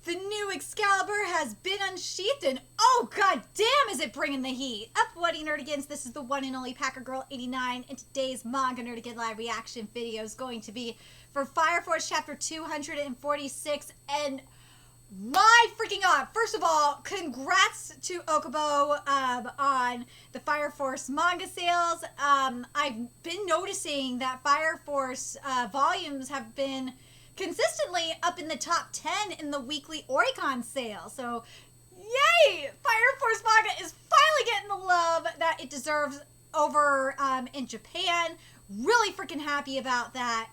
The new Excalibur has been unsheathed, and oh god damn is it bringing the heat! Up Whatty Nerdigans, this is the one and only Packer Girl 89, and today's Manga Nerdigan live reaction video is going to be for Fire Force chapter 246, and my freaking god! First of all, congrats to Okubo on the Fire Force manga sales. I've been noticing that Fire Force volumes have been consistently up in the top 10 in the weekly Oricon sale. So, yay! Fire Force manga is finally getting the love that it deserves over in Japan. Really freaking happy about that.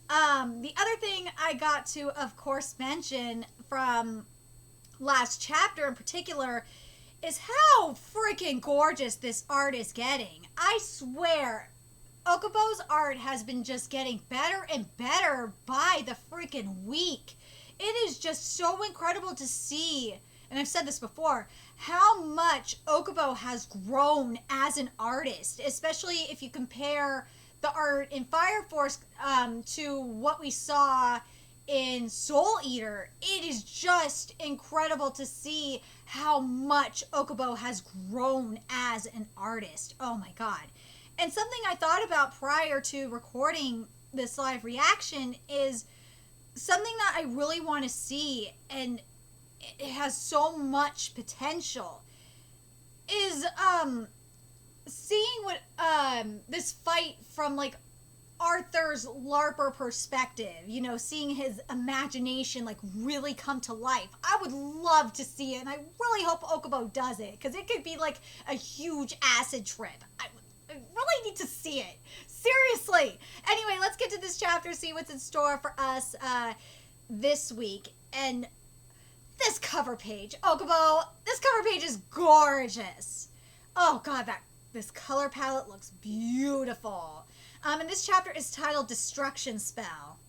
The other thing I got to, of course, mention from last chapter in particular is how freaking gorgeous this art is getting. I swear, Okubo's art has been just getting better and better by the freaking week. It is just so incredible to see, and I've said this before, how much Okubo has grown as an artist, especially if you compare the art in Fire Force to what we saw in Soul Eater. It is just incredible to see how much Okubo has grown as an artist. Oh my god. And something I thought about prior to recording this live reaction is something that I really want to see, and it has so much potential, is seeing what this fight from like Arthur's LARPer perspective, you know, seeing his imagination like really come to life. I would love to see it, and I really hope Okubo does it, because it could be like a huge acid trip. I really need to see it. Seriously. Anyway, let's get to this chapter, see what's in store for us this week. And this cover page, Okubo, this cover page is gorgeous. Oh god, this color palette looks beautiful. And this chapter is titled Destruction Spell.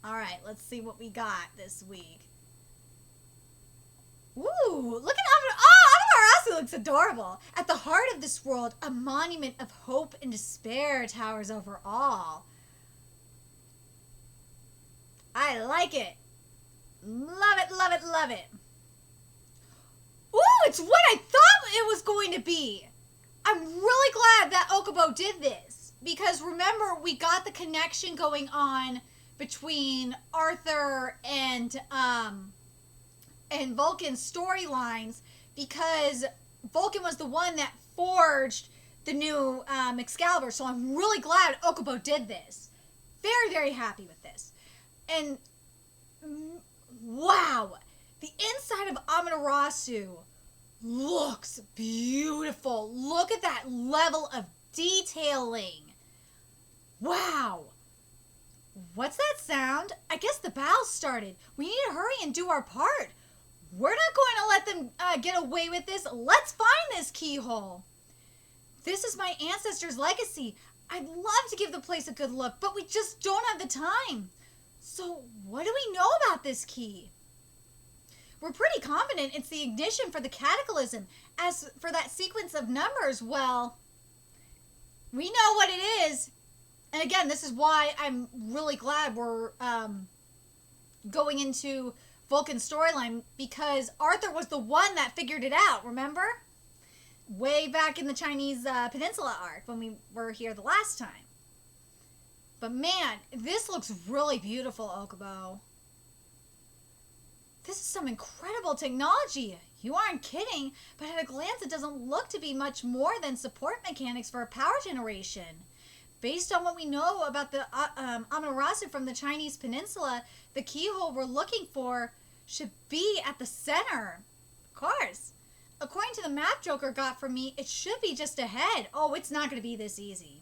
Alright, let's see what we got this week. Ooh, look at Amaterasu looks adorable. At the heart of this world, a monument of hope and despair towers over all. I like it. Love it, love it, love it. Ooh, it's what I thought it was going to be. I'm really glad that Okubo did this, because remember, we got the connection going on between Arthur and Vulcan's storylines, because Vulcan was the one that forged the new Excalibur. So I'm really glad Okubo did this. Very, very happy with this. And wow, the inside of Amaterasu looks beautiful. Look at that level of detailing. Wow. What's that sound? I guess the battle's started. We need to hurry and do our part. We're not going to let them get away with this. Let's find this keyhole. This is my ancestors' legacy. I'd love to give the place a good look, but we just don't have the time. So what do we know about this key? We're pretty confident it's the ignition for the cataclysm. As for that sequence of numbers, well, we know what it is. And again, this is why I'm really glad we're going into Vulcan's storyline, because Arthur was the one that figured it out, remember? Way back in the Chinese Peninsula arc when we were here the last time. But man, this looks really beautiful, Okubo. This is some incredible technology. You aren't kidding, but at a glance it doesn't look to be much more than support mechanics for a power generation. Based on what we know about the Amaterasu from the Chinese Peninsula, the keyhole we're looking for should be at the center. Of course. According to the map Joker got from me, it should be just ahead. Oh, it's not going to be this easy.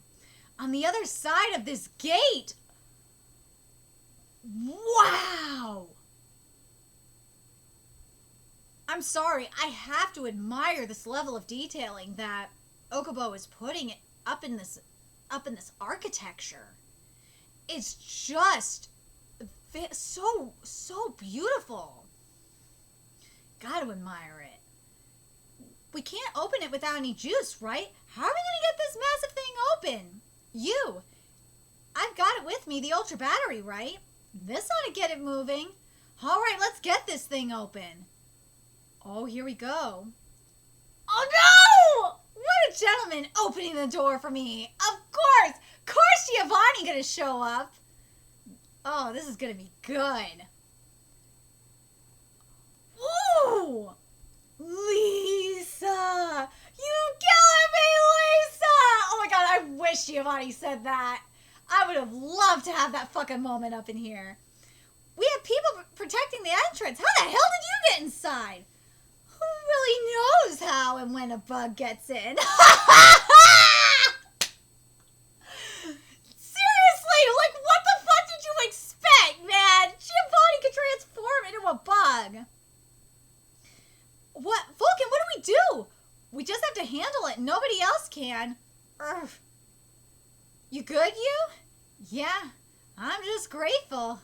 On the other side of this gate. Wow! I'm sorry, I have to admire this level of detailing that Okubo is putting up in this architecture. It's just so beautiful. Gotta admire it. We can't open it without any juice, right? How are we gonna get this massive thing open? I've got it with me, the ultra battery, right? This ought to get it moving. All right, let's get this thing open. Oh, here we go. Oh no! What a gentleman opening the door for me. Of course Giovanni gonna show up. Oh, this is gonna be good. Ooh! Lisa! You killing me, Lisa! Oh my god, I wish Giovanni said that. I would have loved to have that fucking moment up in here. We have people protecting the entrance. How the hell did you get inside? Who really knows how and when a bug gets in? Seriously, like what the fuck did you expect, man? Giovanni could transform into a bug. What? Vulcan, what do we do? We just have to handle it. Nobody else can. Urgh. You good, you? Yeah, I'm just grateful.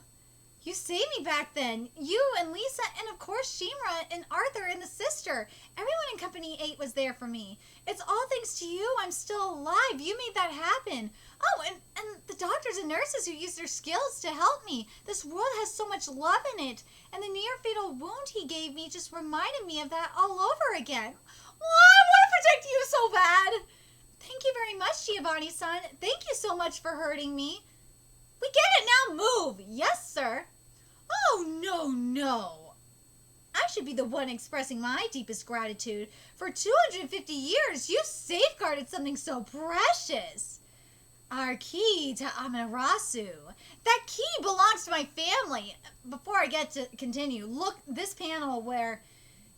You saved me back then. You and Lisa and of course Shimra and Arthur and the sister. Everyone in Company 8 was there for me. It's all thanks to you I'm still alive. You made that happen. Oh, and the doctors and nurses who used their skills to help me. This world has so much love in it. And the near-fatal wound he gave me just reminded me of that all over again. Oh, I want to protect you so bad. Thank you very much, Giovanni-san. Thank you so much for hurting me. We get it, now move. Yes, sir. Oh, no. I should be the one expressing my deepest gratitude. For 250 years, you safeguarded something so precious. Our key to Amaterasu. That key belongs to my family. Before I get to continue, look, this panel where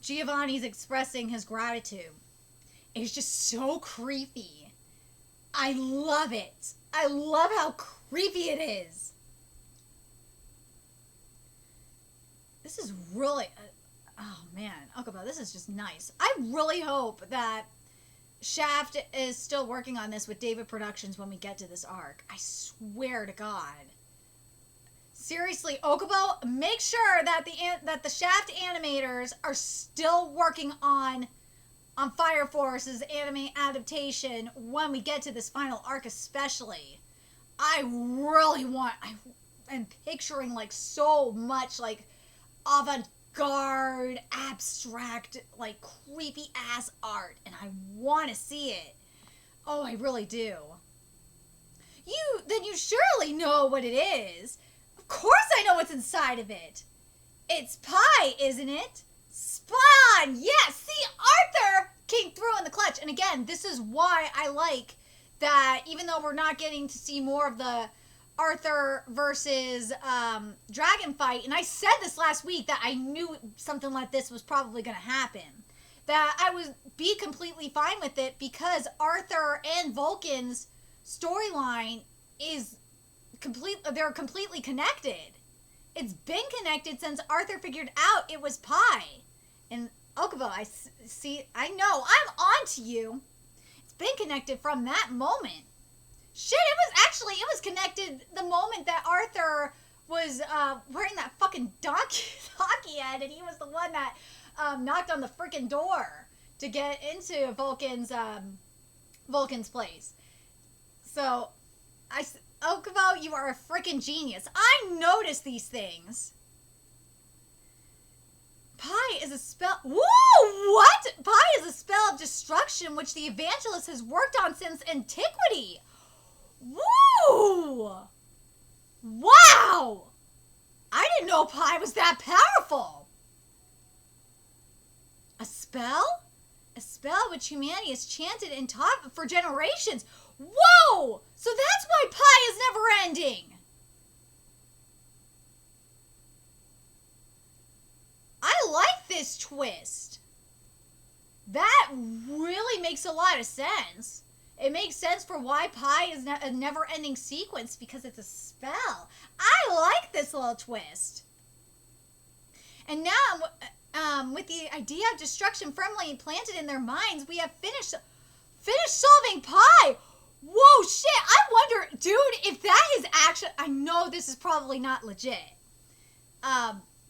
Giovanni's expressing his gratitude is just so creepy. I love it. I love how creepy it is. This is really... oh, man. Okubo, this is just nice. I really hope that Shaft is still working on this with David Productions when we get to this arc. I swear to God. Seriously, Okubo, make sure that the Shaft animators are still working on Fire Force's anime adaptation when we get to this final arc especially. I really want... I'm picturing like so much like avant-garde, abstract, like creepy ass art, and I want to see it. Oh, I really do. Then you surely know what it is. Of course I know what's inside of it. It's pie, isn't it? Spawn! Yes! See, Arthur came through in the clutch. And again, this is why I like that even though we're not getting to see more of the Arthur versus Dragon fight, and I said this last week that I knew something like this was probably going to happen, that I would be completely fine with it because Arthur and Vulcan's storyline is they're completely connected. It's been connected since Arthur figured out it was pie. And Okubo, I know, I'm on to you. It's been connected from that moment. Shit, it was connected the moment that Arthur was wearing that fucking donkey head, and he was the one that knocked on the freaking door to get into Vulcan's place. So, Okubo, you are a freaking genius. I noticed these things. Pie is a spell... Woo! What? Pie is a spell of destruction which the evangelist has worked on since antiquity. Woo! Wow! I didn't know pie was that powerful. A spell? A spell which humanity has chanted and taught for generations. Whoa! So that's why pie is never ending. I like this twist. That really makes a lot of sense. It makes sense for why pie is a never-ending sequence because it's a spell. I like this little twist. And now, with the idea of destruction firmly implanted in their minds, we have finished solving pie. Whoa, shit! I wonder, dude, if that is actually... I know this is probably not legit.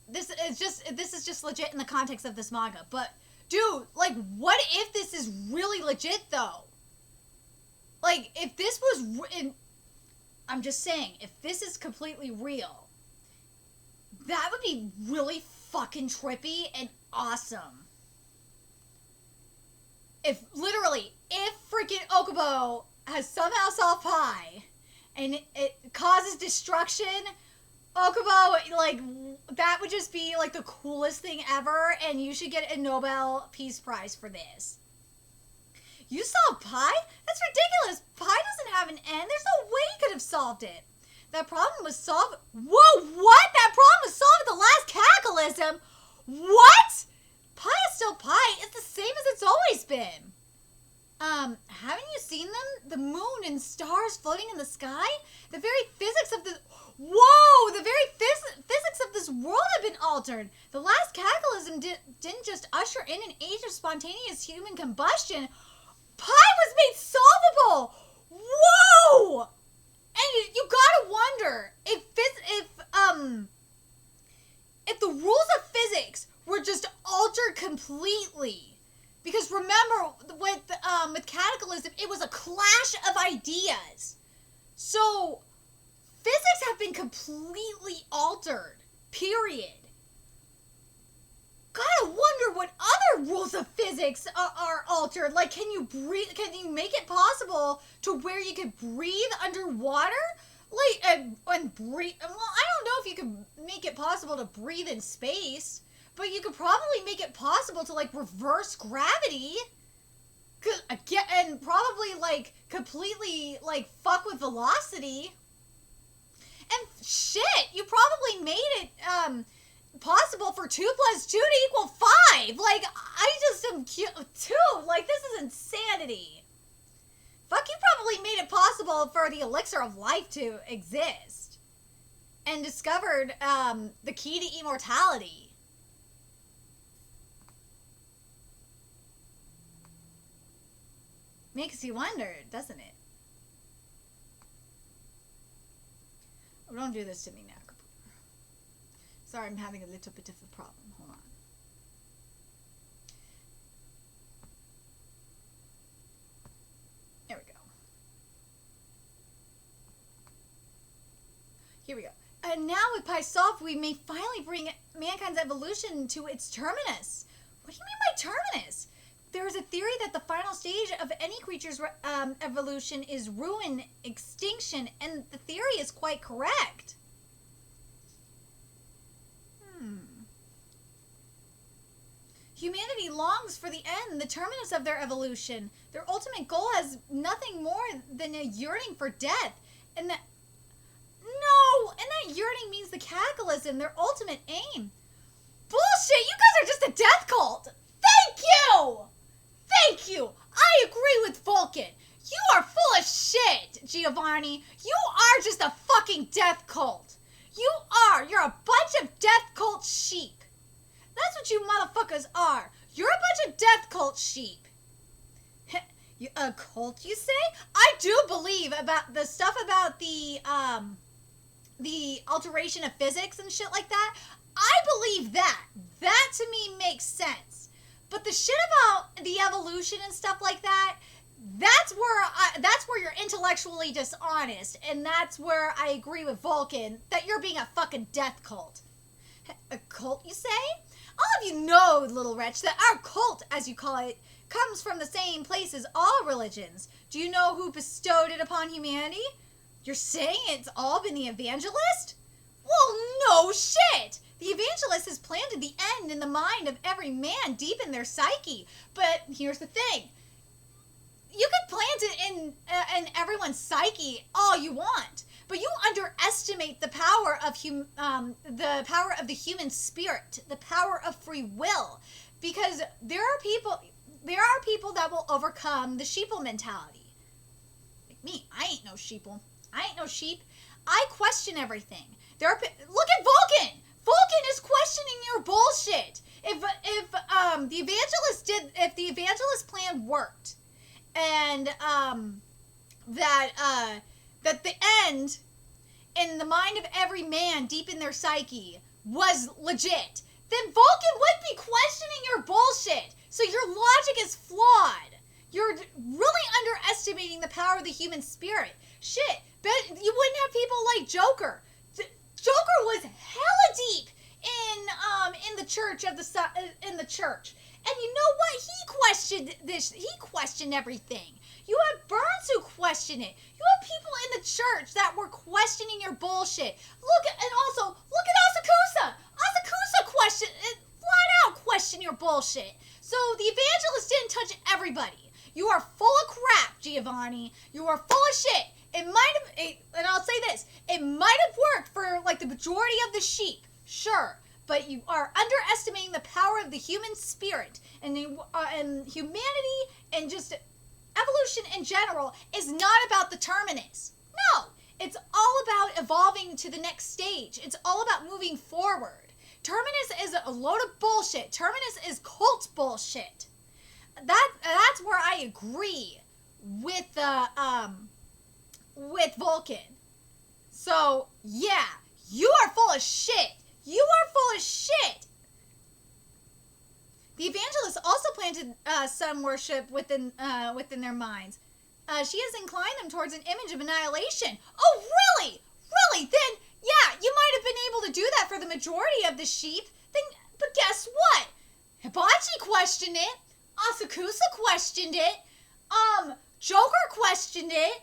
This is just legit in the context of this manga. But, dude, like, what if this is really legit, though? Like, if this was... I'm just saying, if this is completely real, That would be really fucking trippy and awesome. If freaking Okubo has somehow solved Pi and it causes destruction, Okubo, like, that would just be like the coolest thing ever, and you should get a Nobel Peace Prize for this. You solved Pi? That's ridiculous. Pi doesn't have an end. There's no way you could have solved it. That problem was solved. Whoa, what? That problem was solved at the last cataclysm? What? Pi is still Pi. It's the same as it's always been. Haven't you seen them? The moon and stars floating in the sky? The very physics of the... Whoa! The very physics of this world have been altered. The last cataclysm didn't just usher in an age of spontaneous human combustion. Pi was made solvable! Whoa! And you gotta wonder if the rules of physics were just altered completely. Because remember, with Cataclysm, it was a clash of ideas. So, physics have been completely altered. Period. Gotta wonder what other rules of physics are altered. Like, can you breathe? Can you make it possible to where you could breathe underwater? Like, and breathe. Well, I don't know if you could make it possible to breathe in space. But you could probably make it possible to, like, reverse gravity. And probably, like, completely, like, fuck with velocity. And shit, you probably made it, possible for 2 + 2 to = 5. Like, I just am too. Like, this is insanity. Fuck, you probably made it possible for the elixir of life to exist. And discovered, the key to immortality. Makes you wonder, doesn't it? Oh, don't do this to me now, computer. Sorry, I'm having a little bit of a problem. Hold on. There we go. Here we go. And now with Pi solved, we may finally bring mankind's evolution to its terminus. What do you mean by terminus? There is a theory that the final stage of any creature's evolution is ruin, extinction, and the theory is quite correct. Humanity longs for the end, the terminus of their evolution. Their ultimate goal has nothing more than a yearning for death. And that yearning means the cataclysm, their ultimate aim. Bullshit, you guys are just a death cult. Thank you! Thank you! I agree with Vulcan. You are full of shit, Giovanni. You are just a fucking death cult. You are. You're a bunch of death cult sheep. That's what you motherfuckers are. You're a bunch of death cult sheep. A cult, you say? I do believe about the stuff about the alteration of physics and shit like that. I believe that. That to me makes sense. But the shit about the evolution and stuff like that, that's where you're intellectually dishonest, and that's where I agree with Vulcan that you're being a fucking death cult. A cult, you say? All of you know, little wretch, that our cult, as you call it, comes from the same place as all religions. Do you know who bestowed it upon humanity? You're saying it's all been the evangelist? Well, no shit! The evangelist has planted the end in the mind of every man deep in their psyche. But here's the thing. You can plant it in everyone's psyche all you want, but you underestimate the power of the human spirit, the power of free will, because there are people that will overcome the sheeple mentality. Like me, I ain't no sheeple. I ain't no sheep. I question everything. Look at Vulcan. Vulcan is questioning your bullshit. If the evangelist plan worked, and that the end in the mind of every man deep in their psyche was legit, then Vulcan would be questioning your bullshit. So your logic is flawed. You're really underestimating the power of the human spirit. Shit, but you wouldn't have people like Joker. Joker was hella deep in the church of the sun, in the church. And you know what? He questioned this. He questioned everything. You have Burns who questioned it. You have people in the church that were questioning your bullshit. And also look at Asakusa. Asakusa flat out questioned your bullshit. So the evangelist didn't touch everybody. You are full of crap, Giovanni. You are full of shit. It might have, and I'll say this, it might have worked for like the majority of the sheep, sure, but you are underestimating the power of the human spirit, and humanity and just evolution in general is not about the terminus. No, it's all about evolving to the next stage. It's all about moving forward. Terminus is a load of bullshit. Terminus is cult bullshit. That's where I agree with Vulcan. So, yeah, you are full of shit. You are full of shit. The evangelist also planted sun worship within their minds. She has inclined them towards an image of annihilation. Oh, really? Really? Then, yeah, you might have been able to do that for the majority of the sheep. But guess what? Hibachi questioned it. Asakusa questioned it. Joker questioned it.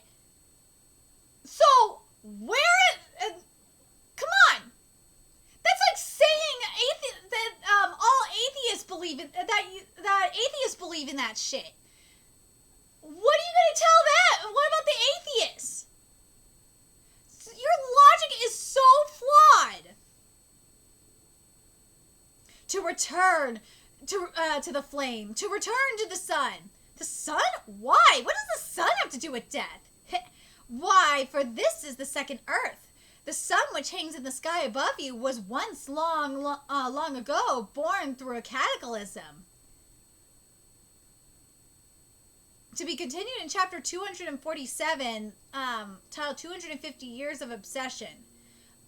So, come on. That's like saying that all atheists believe in that atheists believe in that shit. What are you going to tell that? What about the atheists? Your logic is so flawed. To return to the flame, to return to the sun. The sun? Why? What does the sun have to do with death? Why, for this is the second earth. The sun which hangs in the sky above you was once long ago born through a cataclysm. To be continued in chapter 247, titled 250 Years of Obsession.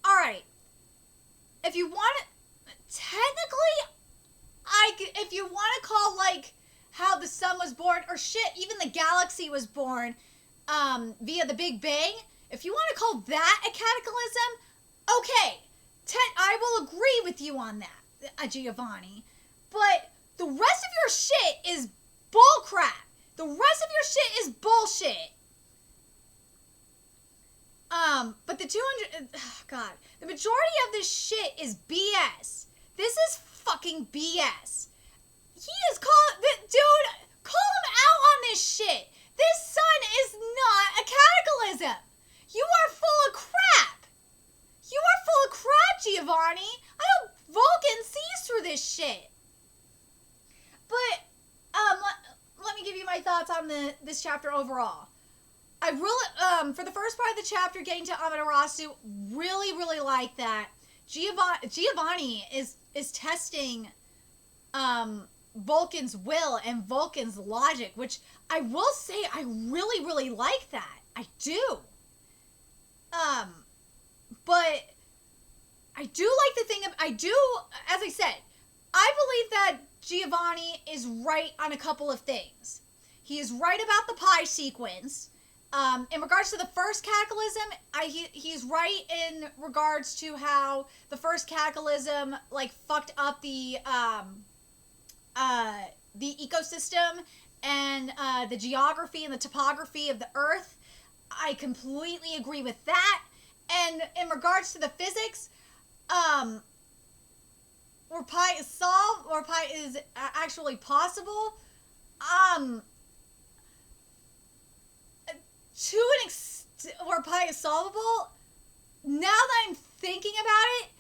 Alright. If you want to, technically, if you want to call, like, how the sun was born, or shit, even the galaxy was born, via the Big Bang, if you want to call that a cataclysm, okay, I will agree with you on that, Giovanni. But the rest of your shit is bullcrap. The rest of your shit is bullshit. But the the majority of this shit is BS. This is fucking BS. He is dude, call him out on this shit. This sun is not a cataclysm. You are full of crap. You are full of crap, Giovanni. I hope Vulcan sees through this shit. But, let me give you my thoughts on this chapter overall. I really, for the first part of the chapter, getting to Amaterasu, really like that. Giovanni is testing, Vulcan's will and Vulcan's logic, which I will say I really like that. I do. But I do like the thing as I said, I believe that Giovanni is right on a couple of things. He is right about the pie sequence. In regards to the first cataclysm, he's right in regards to how the first cataclysm, like, fucked up the ecosystem and the geography and the topography of the Earth. I completely agree with that. And in regards to the physics, where pi is solved, or pi is actually possible, to an extent, where pi is solvable, now that I'm thinking about it,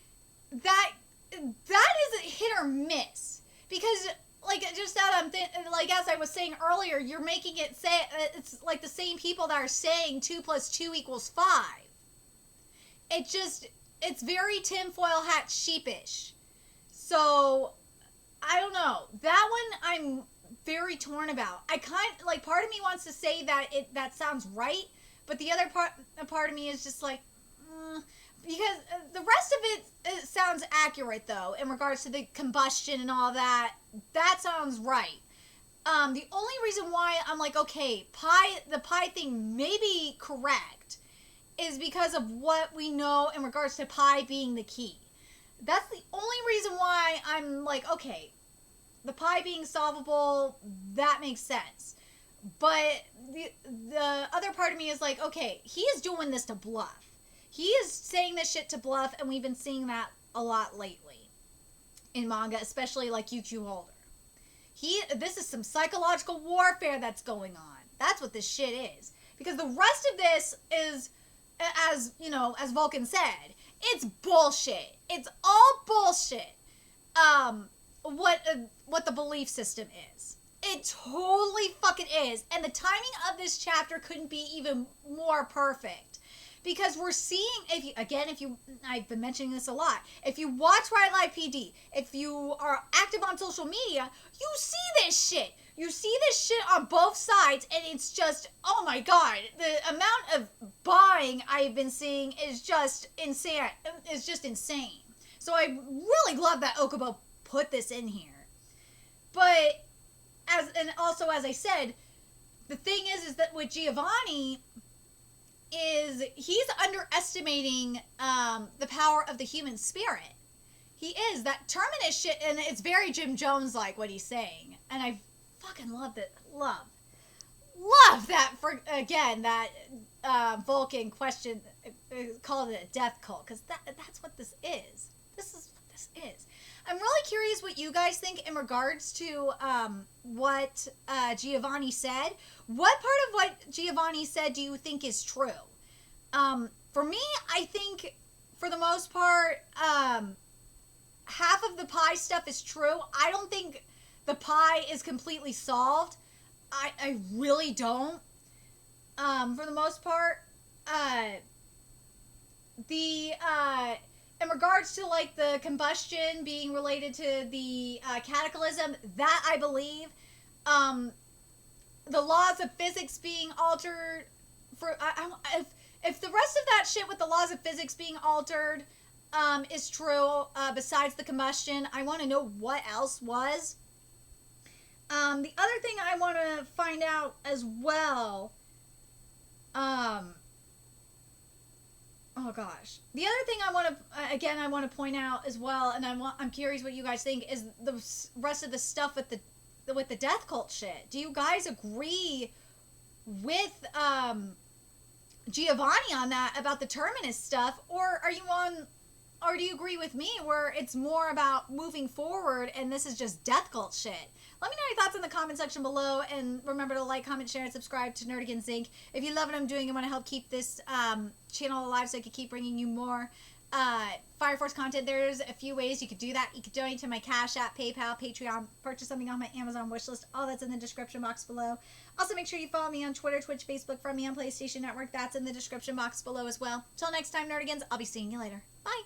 that is a hit or miss. Because, like, just that as I was saying earlier, you're making it say, it's like the same people that are saying 2 + 2 = 5. It's very tinfoil hat sheepish. So, I don't know. That one I'm very torn about. Part of me wants to say that that sounds right, but the other part of me is just like, because the rest of it sounds accurate, though, in regards to the combustion and all that. That sounds right. The only reason why I'm like, okay, the pi thing may be correct is because of what we know in regards to pi being the key. That's the only reason why I'm like, okay, the pie being solvable, that makes sense. But the other part of me is like, okay, he is doing this to bluff. He is saying this shit to bluff, and we've been seeing that a lot lately in manga, especially like UQ Holder. This is some psychological warfare that's going on. That's what this shit is. Because the rest of this is, as you know, as Vulcan said, it's bullshit. It's all bullshit. What the belief system is. It totally fucking is. And the timing of this chapter couldn't be even more perfect. Because we're seeing, I've been mentioning this a lot. If you watch Riot Live PD, if you are active on social media, you see this shit. You see this shit on both sides, and it's just, oh my god, the amount of buying I've been seeing is just insane. Is just insane. So I really love that Okubo put this in here. But as I said, the thing is that with Giovanni, is he's underestimating the power of the human spirit. He is. That Terminus shit, and it's very Jim Jones like what he's saying, and I fucking love it. Love that. For again, that Vulcan question called it a death cult, because that's what this is. This is what this is. I'm really curious what you guys think in regards to what Giovanni said. What part of what Giovanni said do you think is true? For me, I think for the most part, half of the pie stuff is true. I don't think the pie is completely solved. I really don't. For the most part, in regards to like the combustion being related to the cataclysm, that I believe. The laws of physics being altered if the rest of that shit with the laws of physics being altered is true, besides the combustion, I want to know what else was. The other thing I want to find out as well, oh gosh, the other thing I want to point out as well, and I'm curious what you guys think, is the rest of the stuff with the death cult shit. Do you guys agree with Giovanni on that about the Terminus stuff, or do you agree with me where it's more about moving forward and this is just death cult shit? Let me know your thoughts in the comment section below, and remember to like, comment, share, and subscribe to Nerdigans Inc. If you love what I'm doing and want to help keep this channel alive so I can keep bringing you more Fire Force content, there's a few ways you could do that. You could donate to my Cash App, PayPal, Patreon, purchase something on my Amazon wishlist. All that's in the description box below. Also, make sure you follow me on Twitter, Twitch, Facebook, friend me on PlayStation Network. That's in the description box below as well. Till next time, Nerdigans, I'll be seeing you later. Bye!